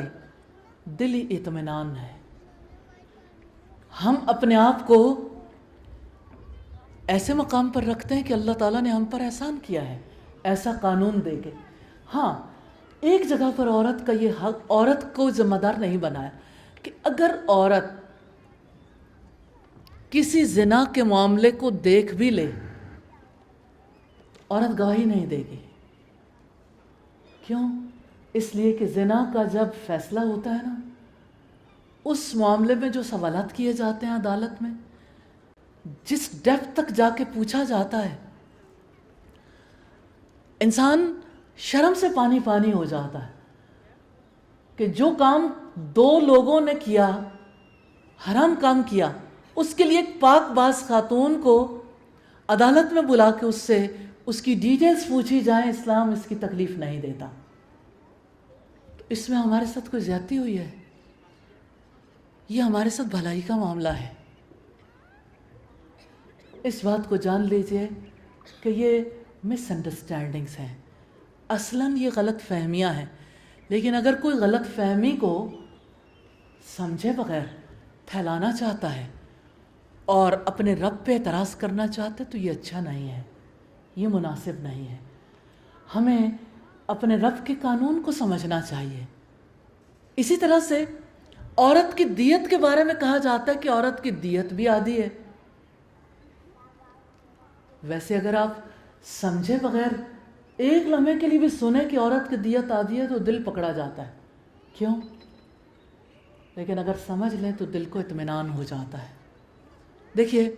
دلی اطمینان ہے، ہم اپنے آپ کو ایسے مقام پر رکھتے ہیں کہ اللہ تعالیٰ نے ہم پر احسان کیا ہے ایسا قانون دے کے۔ ہاں، ایک جگہ پر عورت کا یہ حق، عورت کو ذمہ دار نہیں بنایا کہ اگر عورت کسی زنا کے معاملے کو دیکھ بھی لے، عورت گواہی نہیں دے گی۔ کیوں؟ اس لیے کہ زنا کا جب فیصلہ ہوتا ہے نا، اس معاملے میں جو سوالات کیے جاتے ہیں عدالت میں، جس ڈیپتھ تک جا کے پوچھا جاتا ہے، انسان شرم سے پانی پانی ہو جاتا ہے کہ جو کام دو لوگوں نے کیا، حرام کام کیا، اس کے لیے ایک پاک باز خاتون کو عدالت میں بلا کے اس سے اس کی ڈیٹیلز پوچھی جائیں، اسلام اس کی تکلیف نہیں دیتا۔ تو اس میں ہمارے ساتھ کوئی زیادتی ہوئی ہے؟ یہ ہمارے ساتھ بھلائی کا معاملہ ہے۔ اس بات کو جان لیجئے کہ یہ مس انڈرسٹینڈنگز ہیں، اصلاً یہ غلط فہمیاں ہیں، لیکن اگر کوئی غلط فہمی کو سمجھے بغیر پھیلانا چاہتا ہے اور اپنے رب پہ اعتراض کرنا چاہتا ہے تو یہ اچھا نہیں ہے، یہ مناسب نہیں ہے۔ ہمیں اپنے رب کے قانون کو سمجھنا چاہیے۔ اسی طرح سے عورت کی دیت کے بارے میں کہا جاتا ہے کہ عورت کی دیت بھی آدھی ہے۔ ویسے اگر آپ سمجھے بغیر ایک لمحے کے لیے بھی سنیں کہ عورت کی دیت آدھی ہے تو دل پکڑا جاتا ہے، کیوں؟ لیکن اگر سمجھ لیں تو دل کو اطمینان ہو جاتا ہے۔ دیکھیے،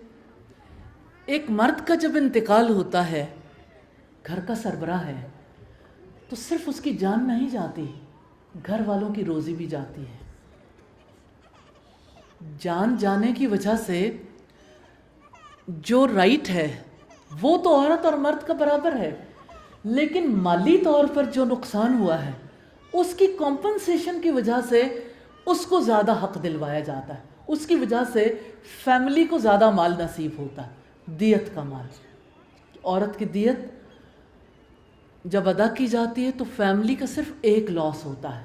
ایک مرد کا جب انتقال ہوتا ہے، گھر کا سربراہ ہے، تو صرف اس کی جان نہیں جاتی، گھر والوں کی روزی بھی جاتی ہے۔ جان جانے کی وجہ سے جو رائٹ ہے وہ تو عورت اور مرد کا برابر ہے، لیکن مالی طور پر جو نقصان ہوا ہے اس کی کمپنسیشن کی وجہ سے اس کو زیادہ حق دلوایا جاتا ہے، اس کی وجہ سے فیملی کو زیادہ مال نصیب ہوتا ہے، دیت کا مال۔ عورت کی دیت جب ادا کی جاتی ہے تو فیملی کا صرف ایک لاس ہوتا ہے،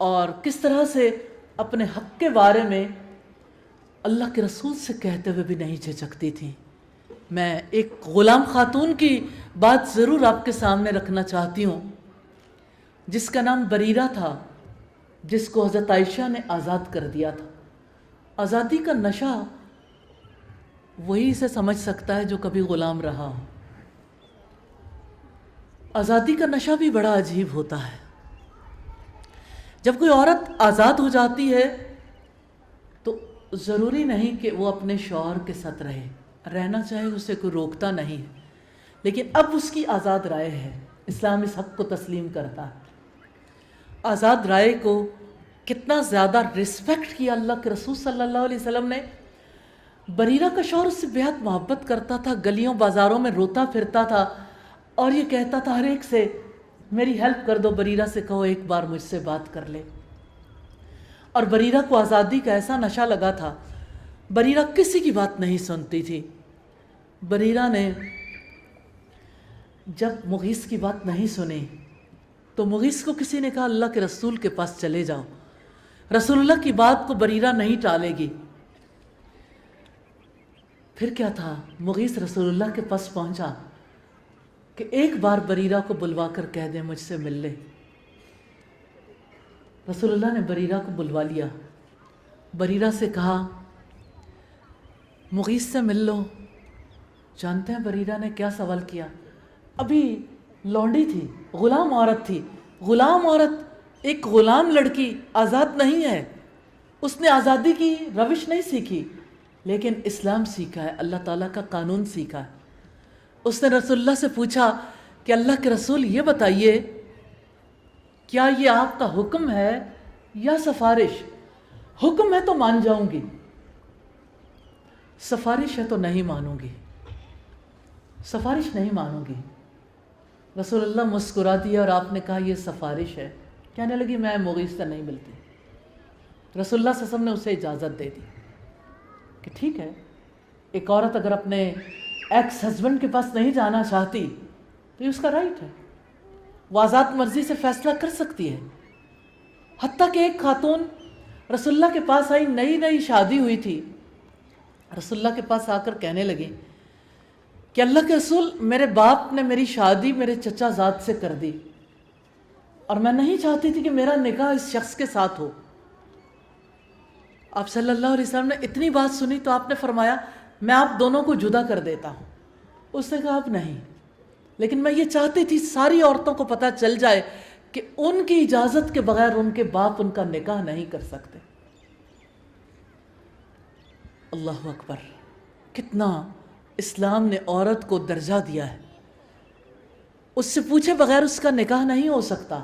اور کس طرح سے اپنے حق کے بارے میں اللہ کے رسول سے کہتے ہوئے بھی نہیں جھجکتی تھیں۔ میں ایک غلام خاتون کی بات ضرور آپ کے سامنے رکھنا چاہتی ہوں، جس کا نام بریرہ تھا، جس کو حضرت عائشہ نے آزاد کر دیا تھا۔ آزادی کا نشہ وہی اسے سمجھ سکتا ہے جو کبھی غلام رہا ہو۔ آزادی کا نشہ بھی بڑا عجیب ہوتا ہے۔ جب کوئی عورت آزاد ہو جاتی ہے تو ضروری نہیں کہ وہ اپنے شوہر کے ساتھ رہنا چاہے، اسے کوئی روکتا نہیں ہے، لیکن اب اس کی آزاد رائے ہے۔ اسلام اس حق کو تسلیم کرتا ہے۔ آزاد رائے کو کتنا زیادہ رسپیکٹ کیا اللہ کے رسول صلی اللہ علیہ وسلم نے۔ بریرہ کا شوہر اس سے بہت محبت کرتا تھا، گلیوں بازاروں میں روتا پھرتا تھا اور یہ کہتا تھا ہر ایک سے میری ہیلپ کر دو، بریرہ سے کہو ایک بار مجھ سے بات کر لے۔ اور بریرہ کو آزادی کا ایسا نشہ لگا تھا، بریرہ کسی کی بات نہیں سنتی تھی۔ بریرہ نے جب مغیث کی بات نہیں سنی تو مغیث کو کسی نے کہا اللہ کے رسول کے پاس چلے جاؤ، رسول اللہ کی بات کو بریرہ نہیں ٹالے گی۔ پھر کیا تھا، مغیث رسول اللہ کے پاس پہنچا کہ ایک بار بریرہ کو بلوا کر کہہ دیں مجھ سے مل لے۔ رسول اللہ نے بریرہ کو بلوا لیا، بریرہ سے کہا مغیث سے مل لو۔ جانتے ہیں بریرہ نے کیا سوال کیا؟ ابھی لونڈی تھی، غلام عورت تھی، غلام عورت ایک غلام لڑکی آزاد نہیں ہے، اس نے آزادی کی روش نہیں سیکھی، لیکن اسلام سیکھا ہے، اللہ تعالیٰ کا قانون سیکھا ہے۔ اس نے رسول اللہ سے پوچھا کہ اللہ کے رسول یہ بتائیے کیا یہ آپ کا حکم ہے یا سفارش؟ حکم ہے تو مان جاؤں گی، سفارش ہے تو نہیں مانوں گی، سفارش نہیں مانوں گی۔ رسول اللہ مسکرا دیا اور آپ نے کہا یہ سفارش ہے۔ کہنے لگی میں مغیث سے نہیں ملتی۔ رسول اللہ صلی اللہ علیہ وسلم نے اسے اجازت دے دی کہ ٹھیک ہے، ایک عورت اگر اپنے ایکس ہسبینڈ کے پاس نہیں جانا چاہتی تو یہ اس کا رائٹ ہے، وہ آزاد مرضی سے فیصلہ کر سکتی ہے۔ حتیٰ کہ ایک خاتون رسول اللہ کے پاس آئی، نئی نئی شادی ہوئی تھی، رسول اللہ کے پاس آ کر کہنے لگی کہ اللہ کے رسول میرے باپ نے میری شادی میرے چچا زاد سے کر دی اور میں نہیں چاہتی تھی کہ میرا نکاح اس شخص کے ساتھ ہو۔ آپ صلی اللہ علیہ وسلم نے اتنی بات سنی تو آپ نے فرمایا میں آپ دونوں کو جدا کر دیتا ہوں۔ اس نے کہا اب نہیں، لیکن میں یہ چاہتی تھی ساری عورتوں کو پتہ چل جائے کہ ان کی اجازت کے بغیر ان کے باپ ان کا نکاح نہیں کر سکتے۔ اللہ اکبر، کتنا اسلام نے عورت کو درجہ دیا ہے۔ اس سے پوچھے بغیر اس کا نکاح نہیں ہو سکتا،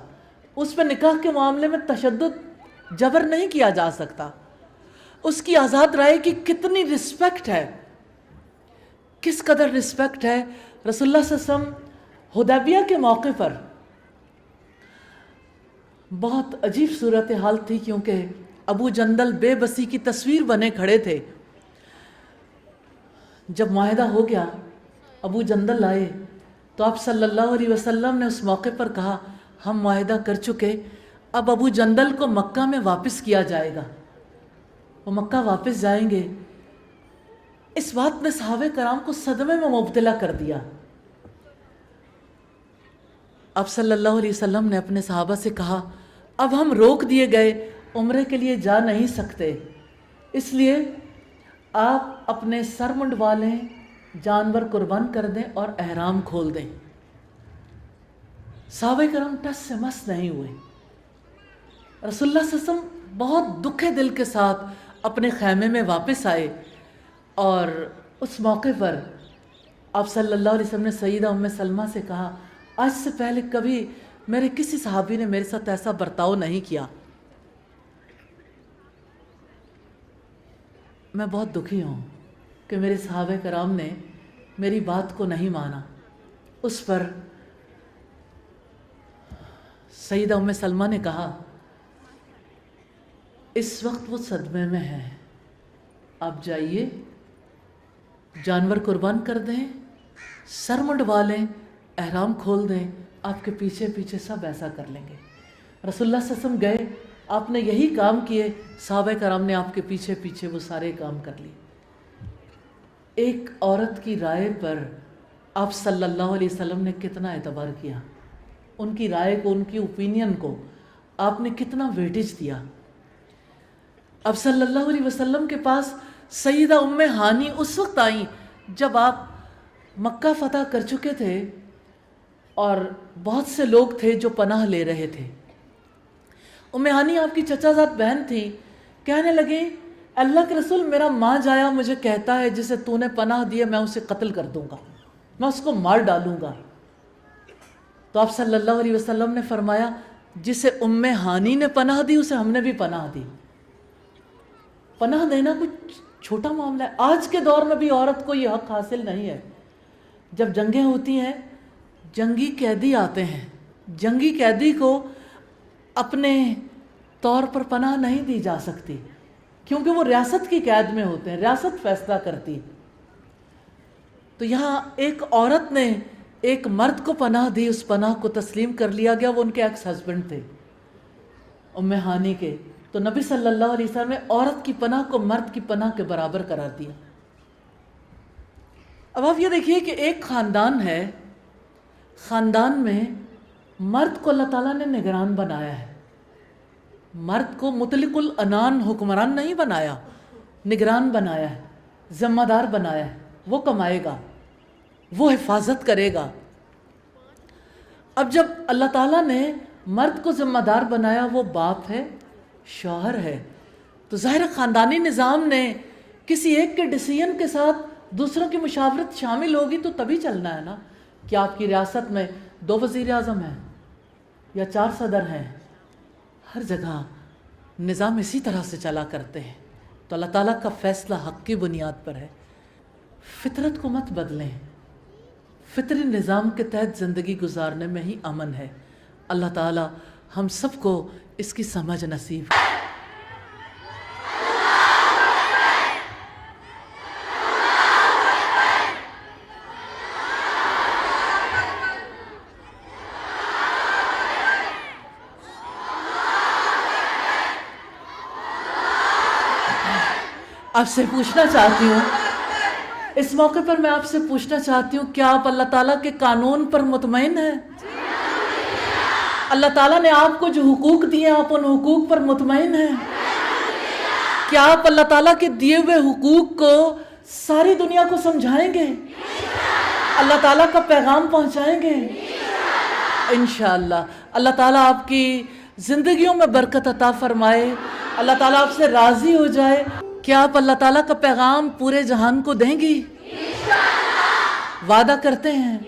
اس پہ نکاح کے معاملے میں تشدد جبر نہیں کیا جا سکتا۔ اس کی آزاد رائے کی کتنی رسپیکٹ ہے، کس قدر رسپیکٹ ہے۔ رسول اللہ صلی اللہ علیہ وسلم حدیبیہ کے موقع پر بہت عجیب صورتحال تھی، کیونکہ ابو جندل بے بسی کی تصویر بنے کھڑے تھے۔ جب معاہدہ ہو گیا، ابو جندل آئے تو آپ صلی اللہ علیہ وسلم نے اس موقع پر کہا ہم معاہدہ کر چکے، اب ابو جندل کو مکہ میں واپس کیا جائے گا، وہ مکہ واپس جائیں گے۔ اس بات نے صحابہ کرام کو صدمے میں مبتلا کر دیا۔ آپ صلی اللہ علیہ وسلم نے اپنے صحابہ سے کہا اب ہم روک دیے گئے عمرے کے لیے جا نہیں سکتے، اس لیے آپ اپنے سر منڈوا لیں، جانور قربان کر دیں اور احرام کھول دیں۔ صحابہ کرام ٹس سے مس نہیں ہوئے۔ رسول اللہ صلی اللہ علیہ وسلم بہت دکھے دل کے ساتھ اپنے خیمے میں واپس آئے، اور اس موقع پر آپ صلی اللہ علیہ وسلم نے سیدہ ام سلمہ سے کہا آج سے پہلے کبھی میرے کسی صحابی نے میرے ساتھ ایسا برتاؤ نہیں کیا، میں بہت دکھی ہوں کہ میرے صحابہ کرام نے میری بات کو نہیں مانا۔ اس پر سیدہ ام سلمہ نے کہا اس وقت وہ صدمے میں ہے، آپ جائیے، جانور قربان کر دیں، سر منڈوا لیں، احرام کھول دیں، آپ کے پیچھے پیچھے سب ایسا کر لیں گے۔ رسول اللہ صلی اللہ علیہ وسلم گئے، آپ نے یہی کام کیے، صحابہ کرام نے آپ کے پیچھے پیچھے وہ سارے کام کر لیے۔ ایک عورت کی رائے پر آپ صلی اللہ علیہ وسلم نے کتنا اعتبار کیا، ان کی رائے کو، ان کی اوپینین کو آپ نے کتنا ویٹیج دیا۔ اب صلی اللہ علیہ وسلم کے پاس سیدہ ام ہانی اس وقت آئیں جب آپ مکہ فتح کر چکے تھے اور بہت سے لوگ تھے جو پناہ لے رہے تھے۔ ام ہانی آپ کی چچا زاد بہن تھی، کہنے لگے اللہ کے رسول میرا ماں جایا مجھے کہتا ہے جسے تو نے پناہ دی ہے میں اسے قتل کر دوں گا، میں اس کو مار ڈالوں گا۔ تو آپ صلی اللہ علیہ وسلم نے فرمایا جسے ام ہانی نے پناہ دی اسے ہم نے بھی پناہ دی۔ پناہ دینا کچھ چھوٹا معاملہ ہے، آج کے دور میں بھی عورت کو یہ حق حاصل نہیں ہے۔ جب جنگیں ہوتی ہیں جنگی قیدی آتے ہیں، جنگی قیدی کو اپنے طور پر پناہ نہیں دی جا سکتی کیونکہ وہ ریاست کی قید میں ہوتے ہیں، ریاست فیصلہ کرتی۔ تو یہاں ایک عورت نے ایک مرد کو پناہ دی، اس پناہ کو تسلیم کر لیا گیا، وہ ان کے ایکس ہسبینڈ تھے ام ہانی کے۔ تو نبی صلی اللہ علیہ وسلم نے عورت کی پناہ کو مرد کی پناہ کے برابر قرار دیا۔ اب آپ یہ دیکھیے کہ ایک خاندان ہے، خاندان میں مرد کو اللہ تعالیٰ نے نگران بنایا ہے، مرد کو مطلق العنان حکمران نہیں بنایا، نگران بنایا ہے، ذمہ دار بنایا ہے، وہ کمائے گا، وہ حفاظت کرے گا۔ اب جب اللہ تعالیٰ نے مرد کو ذمہ دار بنایا، وہ باپ ہے، شوہر ہے، تو ظاہر خاندانی نظام نے کسی ایک کے ڈیسیژن کے ساتھ دوسروں کی مشاورت شامل ہوگی تو تبھی چلنا ہے نا۔ کہ آپ کی ریاست میں 2 وزیر اعظم ہیں یا 4 صدر ہیں، ہر جگہ نظام اسی طرح سے چلا کرتے ہیں۔ تو اللہ تعالیٰ کا فیصلہ حق کی بنیاد پر ہے۔ فطرت کو مت بدلیں، فطری نظام کے تحت زندگی گزارنے میں ہی امن ہے۔ اللہ تعالیٰ ہم سب کو اس کی سمجھ نصیب۔ آپ سے پوچھنا چاہتی ہوں، اس موقع پر میں آپ سے پوچھنا چاہتی ہوں، کیا آپ اللہ تعالیٰ کے قانون پر مطمئن ہیں؟ اللہ تعالیٰ نے آپ کو جو حقوق دیے آپ ان حقوق پر مطمئن ہیں؟ کیا آپ اللہ تعالیٰ کے دیے ہوئے حقوق کو ساری دنیا کو سمجھائیں گے؟ اللہ تعالیٰ کا پیغام پہنچائیں گے؟ انشاءاللہ اللہ تعالیٰ آپ کی زندگیوں میں برکت عطا فرمائے، اللہ تعالیٰ آپ سے راضی ہو جائے۔ کیا آپ اللہ تعالیٰ کا پیغام پورے جہان کو دیں گی؟ وعدہ کرتے ہیں؟